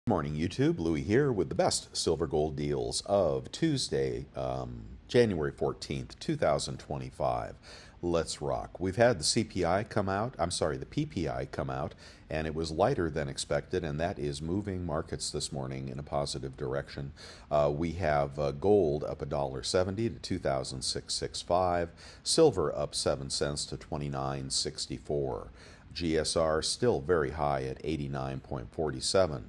Morning, YouTube. Louie here with the best silver gold deals of Tuesday, January 14th, 2025. Let's rock. We've had the CPI come out, the PPI come out, and it was lighter than expected, and that is moving markets this morning in a positive direction. We have gold up $1.70 to 2,665, silver up 7 cents to 29.64. GSR still very high at 89.47.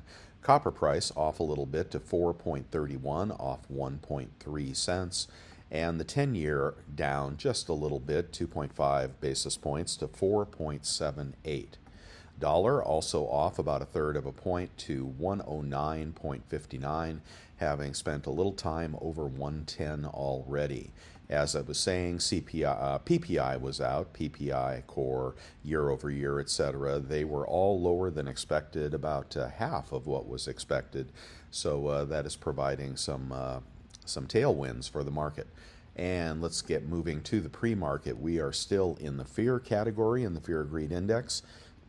Copper price off a little bit to 4.31, off 1.3 cents. And the 10-year down just a little bit, 2.5 basis points to 4.78. Dollar also off about a third of a point to 109.59, having spent a little time over 110 already. As I was saying, PPI was out, PPI core, year over year, etc. They were all lower than expected, about half of what was expected. So that is providing some tailwinds for the market. And let's get moving to the pre-market. We are still in the fear category in the Fear of Greed Index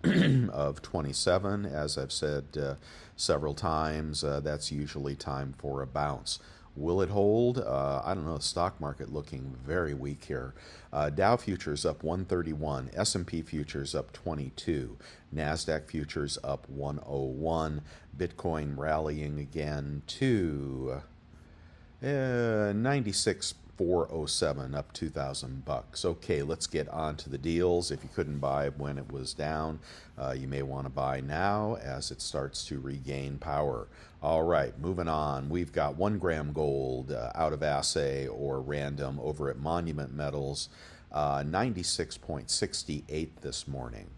of 27. As I've said several times, that's usually time for a bounce. Will it hold? I don't know. The stock market looking very weak here. Dow futures up 131, S&P futures up 22, NASDAQ futures up 101, Bitcoin rallying again to 96,407, up $2,000. Okay, let's get on to the deals. If you couldn't buy when it was down, you may want to buy now as it starts to regain power. All right, moving on. We've got 1 gram gold out of assay or random over at Monument Metals, 96.68 this morning.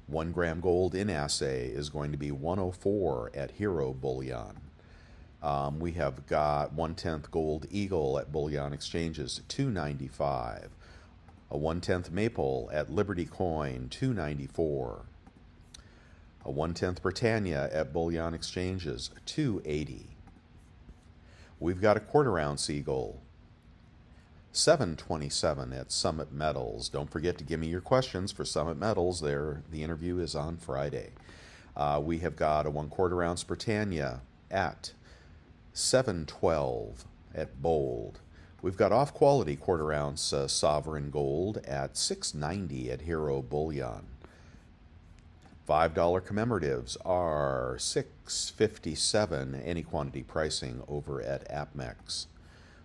1 gram gold in assay is going to be 104 at Hero Bullion. We have got 1/10 gold eagle at bullion exchanges, 295. A 1/10 maple at Liberty Coin, 294. A 1/10 Britannia at bullion exchanges, 280. We've got a 1/4 ounce eagle, 727 at Summit Metals. Don't forget to give me your questions for Summit Metals. The interview is on Friday. We have got a 1/4 ounce Britannia at 712 at Bold. We've got off-quality 1/4 ounce sovereign gold at 690 at Hero Bullion. $5 commemoratives are 657 any quantity pricing over at APMEX.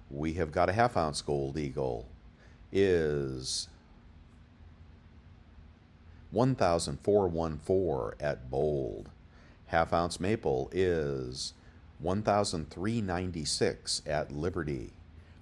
We have got a 1/2 ounce gold eagle is 1,414 at Bold. 1/2 ounce maple is 1,396 at Liberty.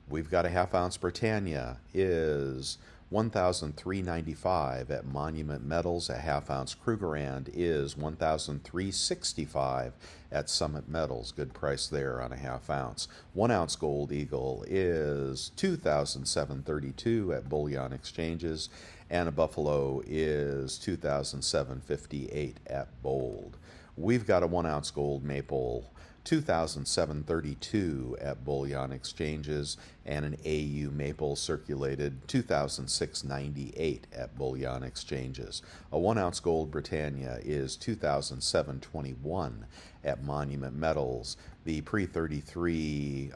We've got a 1/2 ounce Britannia is 1,395 at Monument Metals. A 1/2 ounce Krugerrand is 1,365 at Summit Metals. Good price there on a 1/2 ounce. 1 ounce gold eagle is 2,732 at bullion exchanges, and a buffalo is 2,758 at Bold. We've got a 1 ounce gold maple, 2,732 at bullion exchanges, and an AU maple circulated 2,698 at bullion exchanges. A 1 ounce gold Britannia is 2,721 at Monument Metals. The pre-33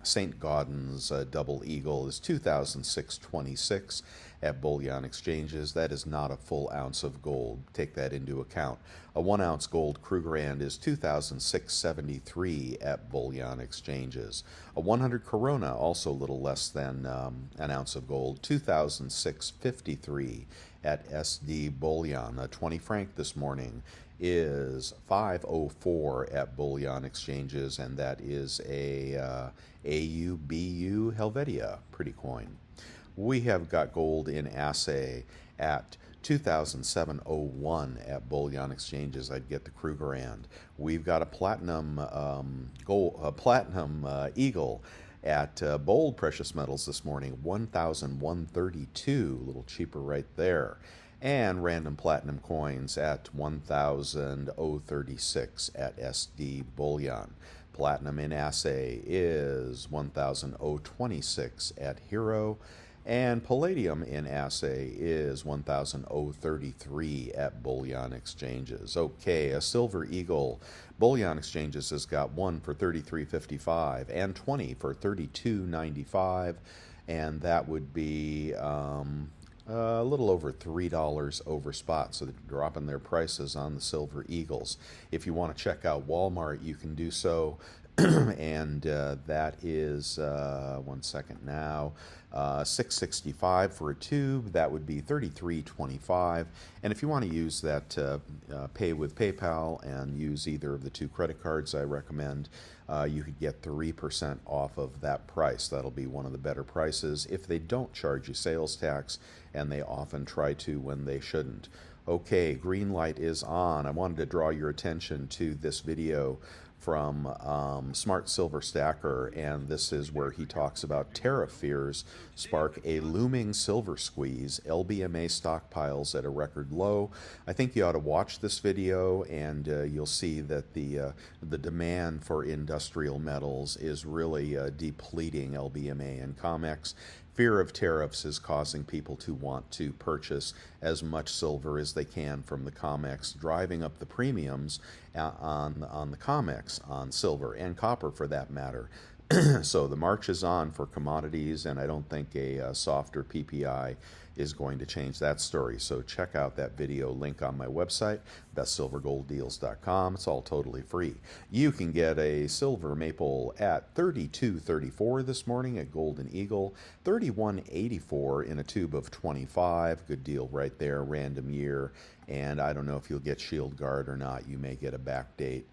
St. Gaudens double eagle is 2,626 at bullion exchanges. That is not a full ounce of gold. Take that into account. A 1 ounce gold Krugerrand is 2,673 at bullion exchanges. A 100 Corona, also a little less than an ounce of gold, 2,653 at SD Bullion. A 20 franc this morning is 504 at bullion exchanges, and that is a AUBU Helvetia pretty coin. We have got gold in assay at 2,701 at bullion exchanges. I'd get the Krugerrand. We've got a platinum eagle at Bold Precious Metals this morning, 1,132, a little cheaper right there. And random platinum coins at 1,036 at SD Bullion. Platinum in assay is 1,026 at Hero, And palladium in assay is 1,033 at bullion exchanges. Okay, a silver eagle. Bullion exchanges has got one for 33.55 and 20 for 32.95, and that would be a little over $3 over spot, so they're dropping their prices on the silver eagles. If you want to check out Walmart, you can do so. And that is 1 second now, 665 for a tube. That would be 33.25. And if you want to use that pay with PayPal and use either of the two credit cards I recommend, you could get 3% off of that price. That'll be one of the better prices if they don't charge you sales tax, and they often try to when they shouldn't. Okay, green light is on. I wanted to draw your attention to this video from Smart Silver Stacker, and this is where he talks about tariff fears spark a looming silver squeeze, LBMA stockpiles at a record low. I think you ought to watch this video, and you'll see that the demand for industrial metals is really depleting LBMA and COMEX. Fear of tariffs is causing people to want to purchase as much silver as they can from the COMEX, driving up the premiums on the COMEX, on silver and copper for that matter. So the march is on for commodities, and I don't think a softer PPI is going to change that story. So check out that video link on my website, bestsilvergolddeals.com. It's all totally free. You can get a silver maple at $32.34 this morning at Golden Eagle, $31.84 in a tube of 25. Good deal right there, random year. And I don't know if you'll get Shield Guard or not. You may get a back date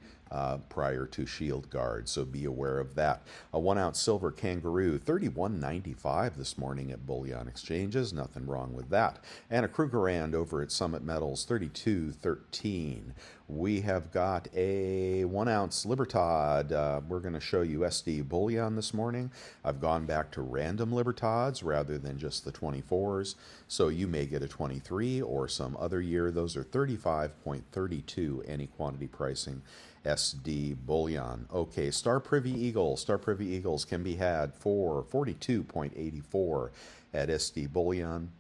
prior to Shield Guard, so be aware of that. A 1 ounce silver kangaroo, $31.95 this morning at bullion exchanges. Nothing wrong with that. And a Krugerrand over at Summit Metals, $32.13. We have got a 1 ounce Libertad. We're going to show you SD bullion this morning. I've gone back to random Libertads rather than just the 24s, so you may get a 23 or some other year. Those are 35.32 any quantity pricing. SD bullion. Okay, Star Privy Eagle. Star Privy Eagles can be had for 42.84 at SD bullion.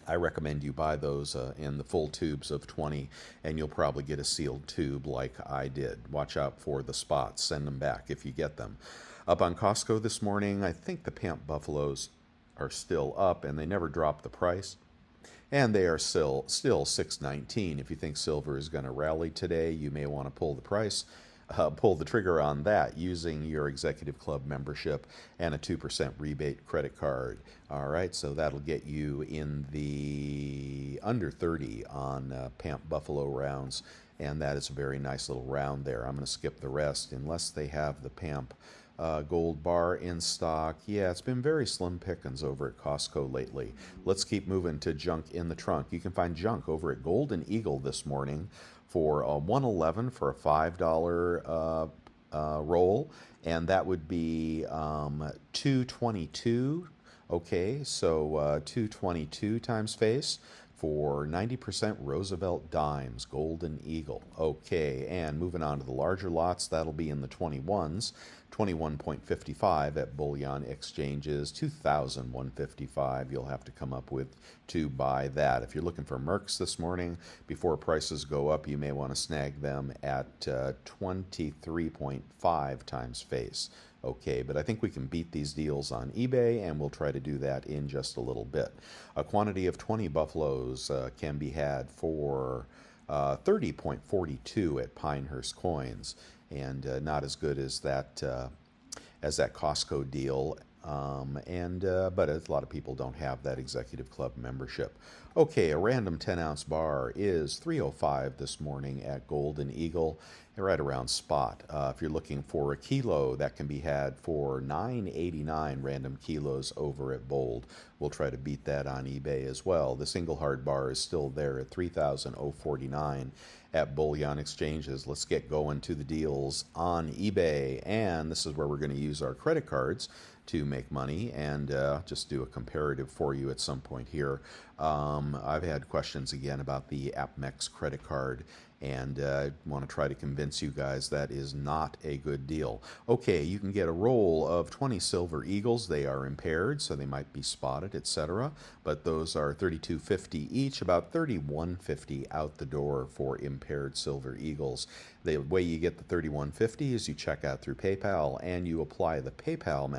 I recommend you buy those in the full tubes of 20, and you'll probably get a sealed tube like I did. Watch out for the spots. Send them back if you get them. Up on Costco this morning, I think the Pamp Buffaloes are still up, and they never dropped the price. And they are still $6.19. If you think silver is going to rally today, you may want to pull the trigger on that using your Executive Club membership and a 2% rebate credit card. All right, so that'll get you in the under 30 on Pamp Buffalo rounds, and that is a very nice little round there. I'm going to skip the rest unless they have the Pamp gold bar in stock. Yeah, it's been very slim pickings over at Costco lately. Let's keep moving to junk in the trunk. You can find junk over at Golden Eagle this morning for $111 for a $5 roll, and that would be $222. Okay, so $222 times face for 90% Roosevelt dimes, Golden Eagle. Okay, and moving on to the larger lots, that'll be in the 21s. 21.55 at bullion exchanges, 2,155. You'll have to come up with to buy that. If you're looking for Mercs this morning, before prices go up, you may want to snag them at 23.5 times face. Okay, but I think we can beat these deals on eBay, and we'll try to do that in just a little bit. A quantity of 20 Buffaloes can be had for 30.42 at Pinehurst Coins, and not as good as that Costco deal. But a lot of people don't have that Executive Club membership. Okay, a random 10-ounce bar is $3.05 this morning at Golden Eagle, right around spot. If you're looking for a kilo, that can be had for $9.89 random kilos over at Bold. We'll try to beat that on eBay as well. The single hard bar is still there at $3,049 at bullion exchanges. Let's get going to the deals on eBay, and this is where we're going to use our credit cards to make money, and just do a comparative for you at some point here. I've had questions again about the AppMex credit card, and want to try to convince you guys that is not a good deal. Okay, you can get a roll of 20 Silver Eagles. They are impaired, so they might be spotted, etc. But those are $32.50 each, about $31.50 out the door for impaired Silver Eagles. The way you get the $31.50 is you check out through PayPal and you apply the PayPal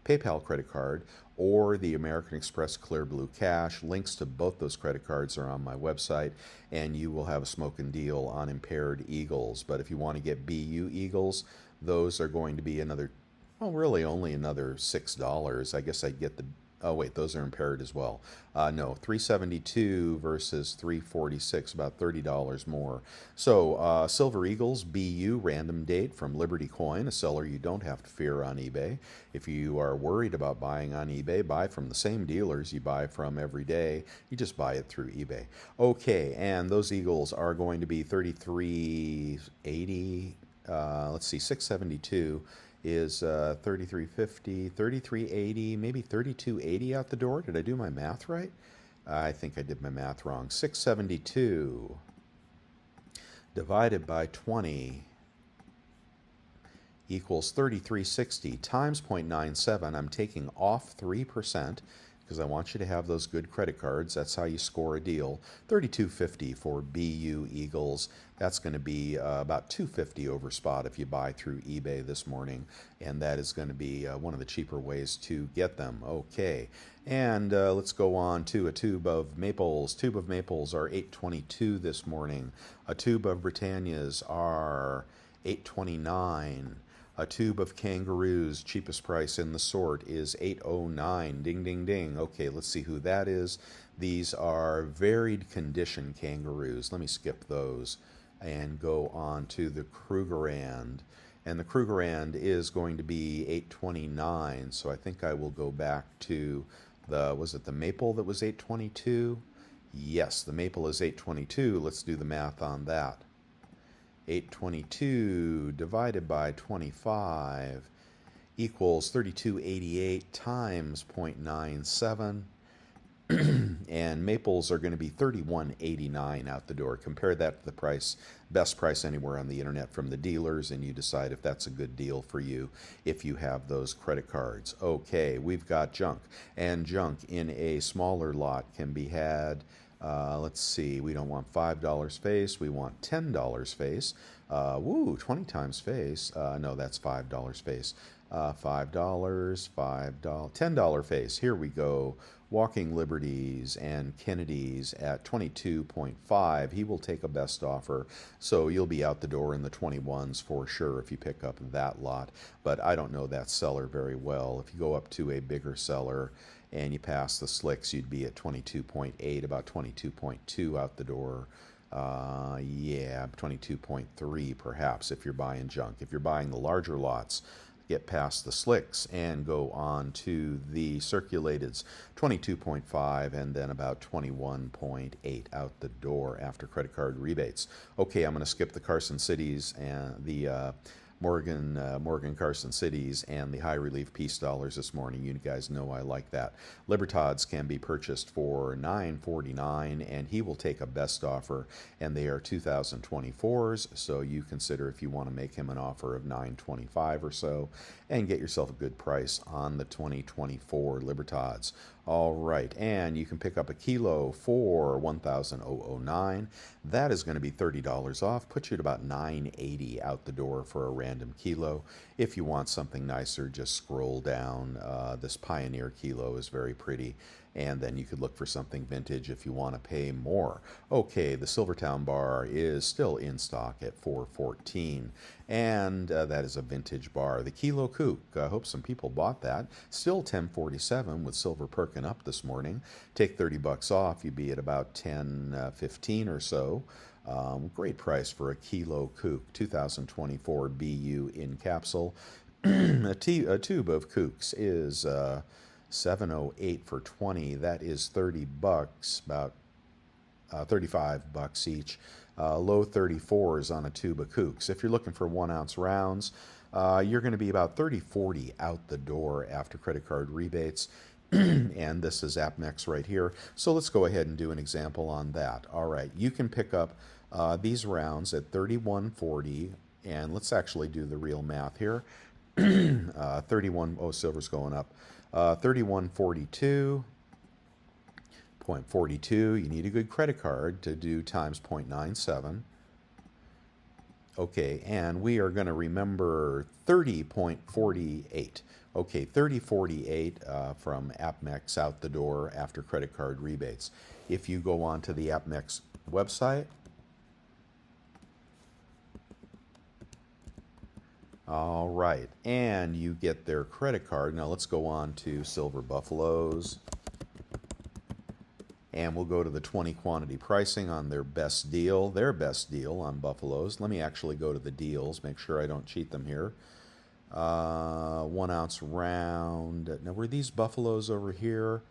PayPal credit card, or the American Express Clear Blue Cash. Links to both those credit cards are on my website, and you will have a smoking deal on impaired Eagles. But if you want to get BU Eagles, those are going to be another, well, really only another $6. I guess I'd get the, oh wait, those are impaired as well. No, $372 versus $346, about $30 more. So Silver Eagles BU random date from Liberty Coin, a seller you don't have to fear on eBay. If you are worried about buying on eBay, buy from the same dealers you buy from every day. You just buy it through eBay. Okay, and those Eagles are going to be $33.80. Let's see, $672 is $33.50, $33.80, maybe $32.80 out the door. Did I do my math right? I think I did my math wrong. $672 divided by 20 equals $33.60 times 0.97. I'm taking off 3%. Because I want you to have those good credit cards. That's how you score a deal. $32.50 for BU Eagles. That's going to be about $2.50 over spot if you buy through eBay this morning. And that is going to be one of the cheaper ways to get them. Okay. And let's go on to a tube of maples. Tube of maples are $8.22 this morning. A tube of Britannias are $8.29. A tube of kangaroos, cheapest price in the sort, is $8.09. Ding, ding, ding. Okay, let's see who that is. These are varied condition kangaroos. Let me skip those and go on to the Krugerrand. And the Krugerrand is going to be $8.29. So I think I will go back to the, was it the maple that was $8.22? Yes, the maple is $8.22. Let's do the math on that. 822 divided by 25 equals 32.88 times 0.97. And maples are going to be $31.89 out the door. Compare that to the price, best price anywhere on the internet from the dealers, and you decide if that's a good deal for you if you have those credit cards. Okay, we've got junk. And junk in a smaller lot can be had. Let's see, we don't want $5 face, we want $10 face. 20 times face. No, that's $5 face. $5, $5, $10 face. Here we go. Walking Liberties and Kennedys at 22.5. He will take a best offer, so you'll be out the door in the 21s for sure if you pick up that lot. But I don't know that seller very well. If you go up to a bigger seller and you pass the slicks, you'd be at 22.8, about 22.2 out the door. Yeah, 22.3 perhaps if you're buying junk. If you're buying the larger lots, get past the slicks and go on to the circulateds, 22.5, and then about 21.8 out the door after credit card rebates. Okay, I'm going to skip the Carson Cities and the Morgan Carson Cities and the high relief peace dollars this morning. You guys know I like that. Libertads can be purchased for $9.49, and he will take a best offer, and they are 2024s, so you consider if you want to make him an offer of $9.25 or so and get yourself a good price on the 2024 Libertads. All right, and you can pick up a kilo for $1,009. That is going to be $30 off, put you at about $9.80 out the door for a random kilo. If you want something nicer, just scroll down. This Pioneer kilo is very pretty, and then you could look for something vintage if you want to pay more. Okay, the Silvertown bar is still in stock at $4.14, and that is a vintage bar. The Kilo Kook, I hope some people bought that. Still $10.47 with silver perking up this morning. Take $30 off, you'd be at about $10.15 or so. Great price for a Kilo Kook, 2024 BU in capsule. A tube of Kooks is $7.08 for 20. That is $30, about $35 each. Low 34s on a tube of Kooks. If you're looking for 1 ounce rounds, you're going to be about $30.40 out the door after credit card rebates. And this is AppNext right here. So let's go ahead and do an example on that. All right, you can pick up These rounds at 31.40, and let's actually do the real math here. 31, oh, silver's going up. 31.42.42, you need a good credit card to do times 0.97. Okay, and we are going to remember 30.48. Okay, 30.48 from AppMex out the door after credit card rebates. If you go on to the AppMex website, all right, and you get their credit card. Now let's go on to Silver Buffaloes. And we'll go to the 20 quantity pricing on their best deal on Buffaloes. Let me actually go to the deals, make sure I don't cheat them here. 1 ounce round. Now, were these Buffaloes over here?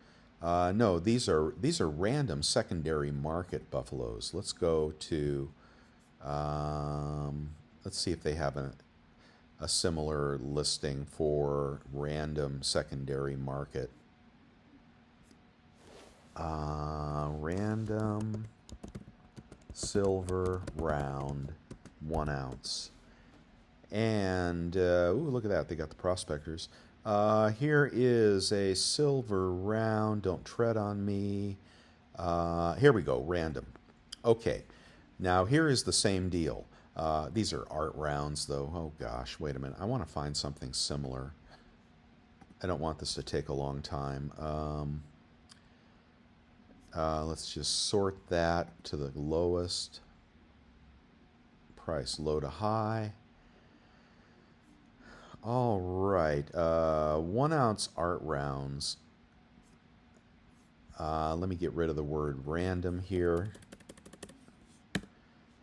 No, these are random secondary market Buffaloes. Let's go to, let's see if they have a similar listing for random secondary market. Random silver round 1 ounce. And, ooh, look at that. They got the prospectors. Here is a silver round. Don't tread on me. Here we go. Random. Okay. Now, here is the same deal. These are art rounds, though. Oh, gosh. Wait a minute. I want to find something similar. I don't want this to take a long time. Let's just sort that to the lowest price, low to high. All right, 1 ounce art rounds. Let me get rid of the word random here.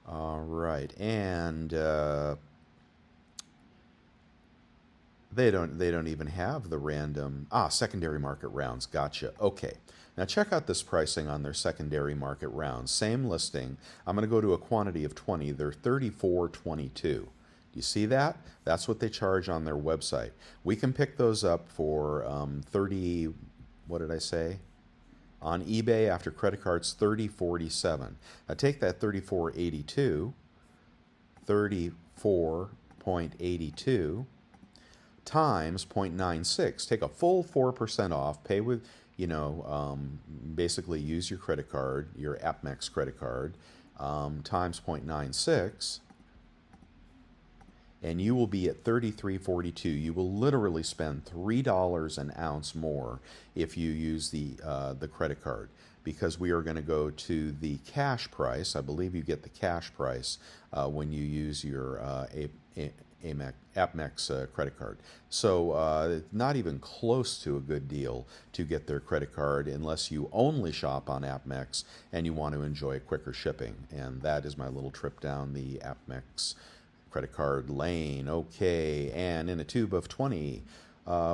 All right, and they don't even have the random secondary market rounds. Gotcha. Okay. Now check out this pricing on their secondary market rounds. Same listing. I'm going to go to a quantity of 20. They're $34.22. Do you see that? That's what they charge on their website. We can pick those up for 30. What did I say? On eBay after credit cards, $30.47. Now take that $34.82, 34.82 times 0.96. Take a full 4% off. Pay with, basically use your credit card, your AppMex credit card, times 0.96, and you will be at $33.42. You will literally spend $3 an ounce more if you use the credit card, because we are going to go to the cash price. I believe you get the cash price when you use your AppMex credit card. So not even close to a good deal to get their credit card unless you only shop on AppMex and you want to enjoy quicker shipping. And that is my little trip down the AppMex credit card lane. Okay, and in a tube of 20,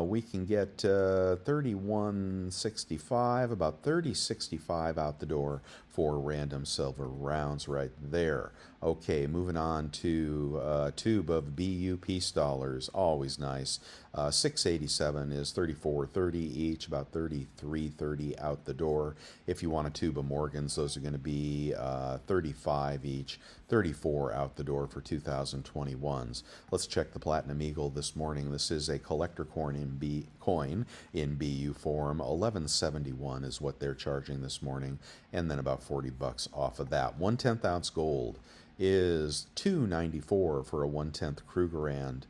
we can get $31.65, about $30.65 out the door for random silver rounds right there. Okay, moving on to a tube of BU Peace dollars, always nice. 687 is $34.30 each, about $33.30 out the door. If you want a tube of Morgans, those are going to be $35 each, $34 out the door for 2021s. Let's check the Platinum Eagle this morning. This is a collector coin in BU form. $11.71 is what they're charging this morning, and then about $40 off of that. 1/10 ounce gold is $2.94 for a 1/10 Krugerrand.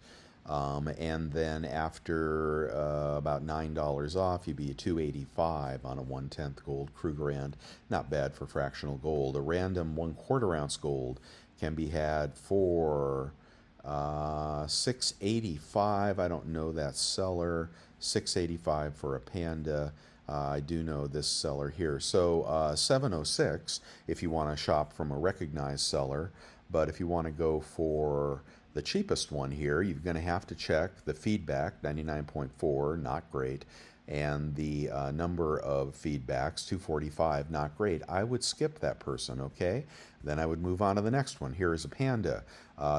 And then after about $9 off, you'd be at $2.85 on a 1/10 gold Krugerrand. Not bad for fractional gold. A random 1/4 ounce gold can be had for $6.85. I don't know that seller. $6.85 for a Panda. I do know this seller here. So $7.06 if you want to shop from a recognized seller. But if you want to go for the cheapest one here, you're going to have to check the feedback, 99.4, not great. and the number of feedbacks, 245, not great. I would skip that person, okay? Then I would move on to the next one. Here is a panda.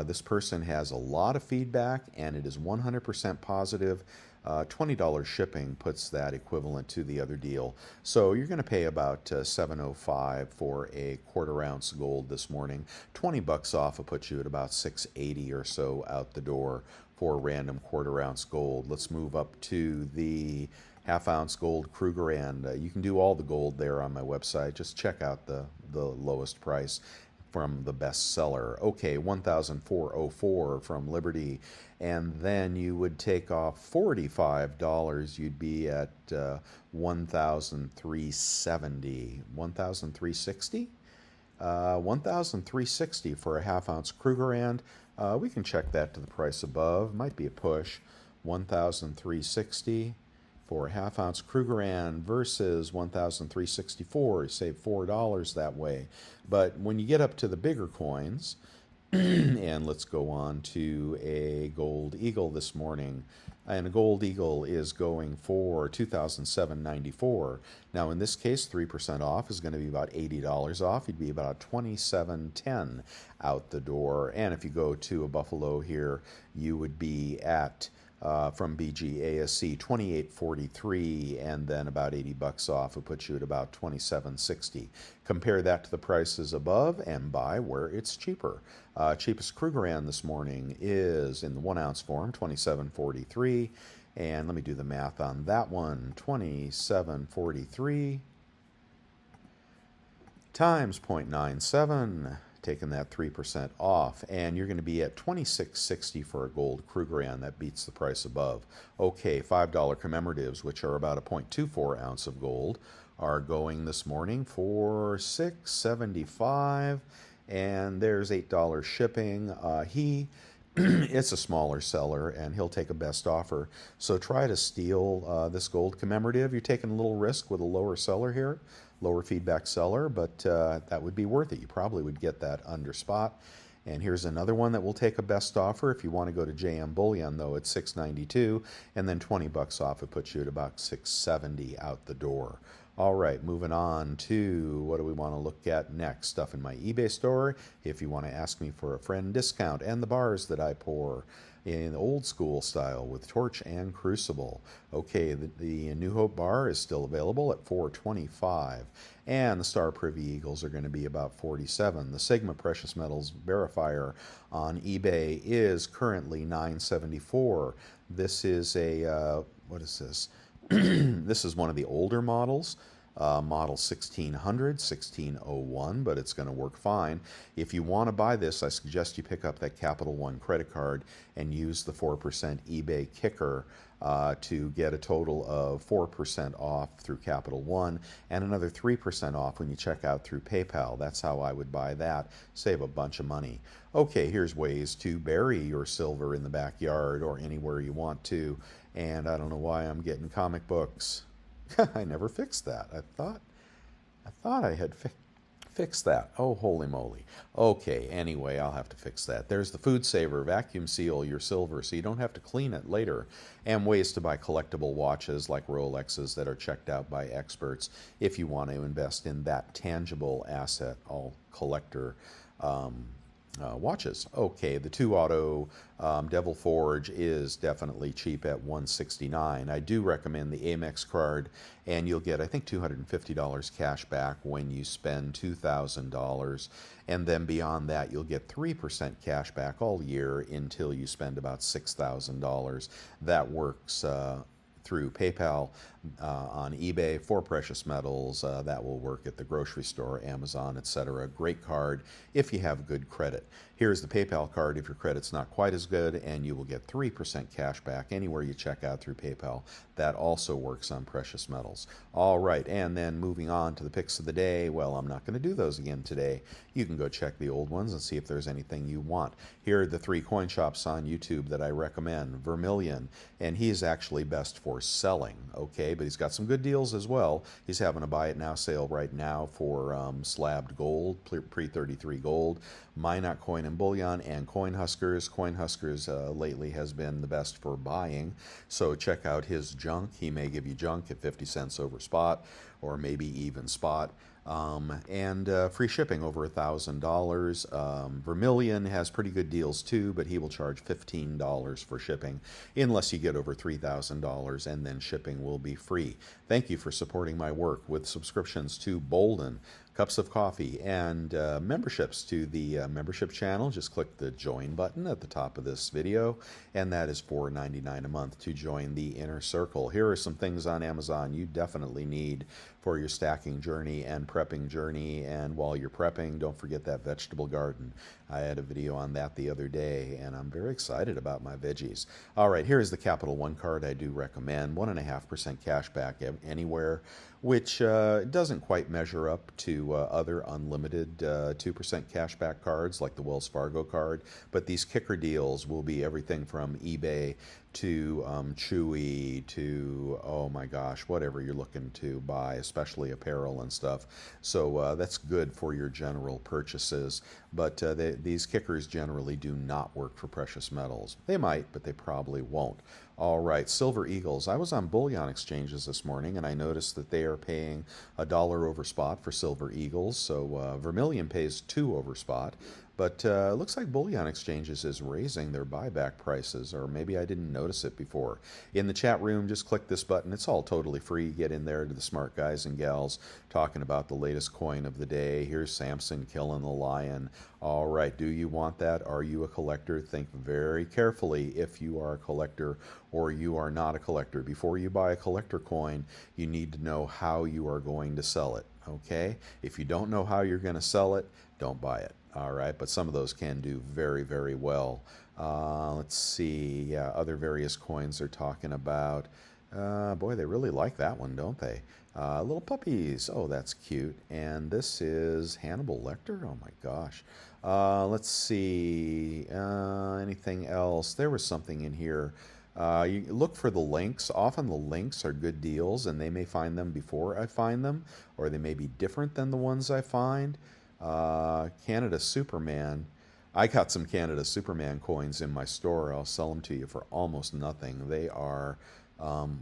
This person has a lot of feedback, and it is 100% positive. $20 shipping puts that equivalent to the other deal. So you're going to pay about $7.05 for a quarter ounce gold this morning. 20 bucks off will put you at about $6.80 or so out the door for random quarter ounce gold. Let's move up to the half ounce gold Krugerrand. You can do all the gold there on my website. Just check out the lowest price from the best seller. Okay, 1,404 from Liberty, and then you would take off $45. You'd be at 1,370, 1,360, 1,360 for a half ounce Krugerrand. We can check that to the price above. Might be a push. 1,360 for a half ounce Krugerrand versus 1,364. Save $4 that way. But when you get up to the bigger coins, and let's go on to a gold eagle this morning. And a gold eagle is going for $2,794. Now in this case, 3% off is going to be about $80 off. You'd be about $2,710 out the door. And if you go to a buffalo here, you would be at from BGASC 28.43, and then about 80 bucks off would put you at about 27.60. Compare that to the prices above and buy where it's cheaper. Cheapest Krugerrand this morning is in the 1 ounce form, 27.43, and let me do the math on that one. 27.43 times 0.97. Taking that 3% off, and you're going to be at $26.60 for a gold Krugerrand. That beats the price above. Okay, $5 commemoratives, which are about a 0.24 ounce of gold, are going this morning for $6.75, and there's $8 shipping. It's a smaller seller, and he'll take a best offer. So try to steal this gold commemorative. You're taking a little risk with a lower seller here, lower feedback seller, but that would be worth it. You probably would get that under spot. And here's another one that will take a best offer. If you want to go to JM Bullion, though, it's $6.92, and then 20 bucks off, it puts you at about $6.70 out the door. All right, moving on to what do we want to look at next? Stuff in my eBay store. If you want to ask me for a friend discount, and the bars that I pour in old school style with torch and crucible. Okay, the New Hope bar is still available at $4.25, and the Star Privy Eagles are going to be about $47. The Sigma Precious Metals Verifier on eBay is currently $9.74. This is a what is this? This is one of the older models. Model 1600, 1601, but it's going to work fine. If you want to buy this, I suggest you pick up that Capital One credit card and use the 4% eBay kicker to get a total of 4% off through Capital One and another 3% off when you check out through PayPal. That's how I would buy that. Save a bunch of money. Okay, here's ways to bury your silver in the backyard or anywhere you want to. And I don't know why I'm getting comic books. I never fixed that. I thought I had fixed that. Oh, holy moly. Okay, anyway, I'll have to fix that. There's the Food Saver. Vacuum seal your silver so you don't have to clean it later. And ways to buy collectible watches like Rolexes that are checked out by experts if you want to invest in that tangible asset, all collector watches. Okay, the 2-auto Devil Forge is definitely cheap at $169. I do recommend the Amex card, and you'll get, I think, $250 cash back when you spend $2,000. And then beyond that, you'll get 3% cash back all year until you spend about $6,000. That works through PayPal, on eBay for precious metals. That will work at the grocery store, Amazon, etc. Great card if you have good credit. Here's the PayPal card if your credit's not quite as good, and you will get 3% cash back anywhere you check out through PayPal. That also works on precious metals. All right, and then moving on to the picks of the day. Well, I'm not going to do those again today. You can go check the old ones and see if there's anything you want. Here are the 3 coin shops on YouTube that I recommend. Vermilion, and he is actually best for for selling, okay? But he's got some good deals as well. He's having a buy it now sale right now for slabbed gold, pre-33 gold, Minot coin and bullion, and Coin Huskers. Coin Huskers lately has been the best for buying, so check out his junk. He may give you junk at 50 cents over spot, or maybe even spot. And free shipping over $1,000. Vermilion has pretty good deals too, but he will charge $15 for shipping unless you get over $3,000, and then shipping will be free. Thank you for supporting my work with subscriptions to Bolden, cups of coffee, and memberships to the membership channel. Just click the join button at the top of this video, and that is $4.99 a month to join the inner circle. Here are some things on Amazon you definitely need for your stacking journey and prepping journey. And while you're prepping, don't forget that vegetable garden. I had a video on that the other day, and I'm very excited about my veggies. All right, here is the Capital One card I do recommend. 1.5% cash back anywhere, which doesn't quite measure up to other unlimited 2% cashback cards like the Wells Fargo card, but these kicker deals will be everything from eBay to Chewy to, oh my gosh, whatever you're looking to buy, especially apparel and stuff. So that's good for your general purchases, but these kickers generally do not work for precious metals. They might, but they probably won't. All right, Silver Eagles. I was on bullion exchanges this morning, and I noticed that they are paying $1 over spot for Silver Eagles. So Vermilion pays $2 over spot. But it looks like bullion exchanges is raising their buyback prices, or maybe I didn't notice it before. In the chat room, just click this button. It's all totally free. Get in there to the smart guys and gals talking about the latest coin of the day. Here's Samson killing the lion. All right, do you want that? Are you a collector? Think very carefully if you are a collector or you are not a collector. Before you buy a collector coin, you need to know how you are going to sell it, okay? If you don't know how you're going to sell it, don't buy it. All right, but some of those can do very, very well. Let's see. Yeah, other various coins they're talking about. Boy, they really like that one, don't they? Little puppies. Oh, that's cute. And this is Hannibal Lecter. Oh, my gosh. Let's see. Anything else? There was something in here. You look for the links. Often the links are good deals, and they may find them before I find them, or they may be different than the ones I find. Canada Superman. I got some Canada Superman coins in my store. I'll sell them to you for almost nothing. They are,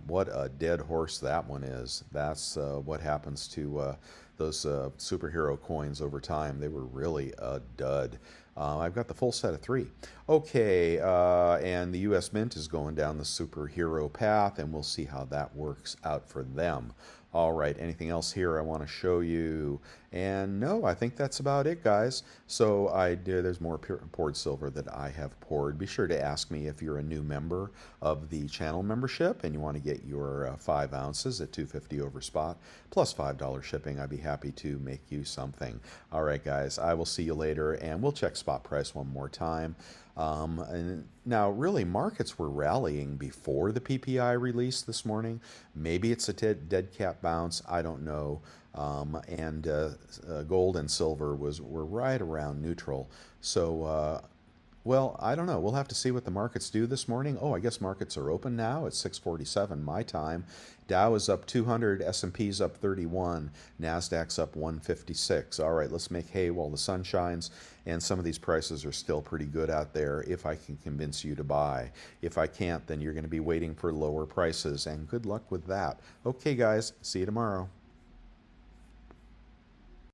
what a dead horse that one is. That's what happens to those superhero coins over time. They were really a dud. I've got the full set of 3. Okay, and the U.S. Mint is going down the superhero path, and we'll see how that works out for them. All right, anything else here I want to show you? And no, I think that's about it, guys. So there's more poured silver that I have poured. Be sure to ask me if you're a new member of the channel membership and you want to get your 5 ounces at $2.50 over spot, plus $5 shipping. I'd be happy to make you something. All right, guys, I will see you later, and we'll check spot price one more time. And now, really, markets were rallying before the PPI release this morning. Maybe it's a dead cat bounce. I don't know. Gold and silver were right around neutral. So, well, I don't know. We'll have to see what the markets do this morning. Oh, I guess markets are open now at 6:47 my time. Dow is up 200, S&P's up 31, NASDAQ's up 156. All right, let's make hay while the sun shines. And some of these prices are still pretty good out there if I can convince you to buy. If I can't, then you're going to be waiting for lower prices, and good luck with that. Okay, guys, see you tomorrow.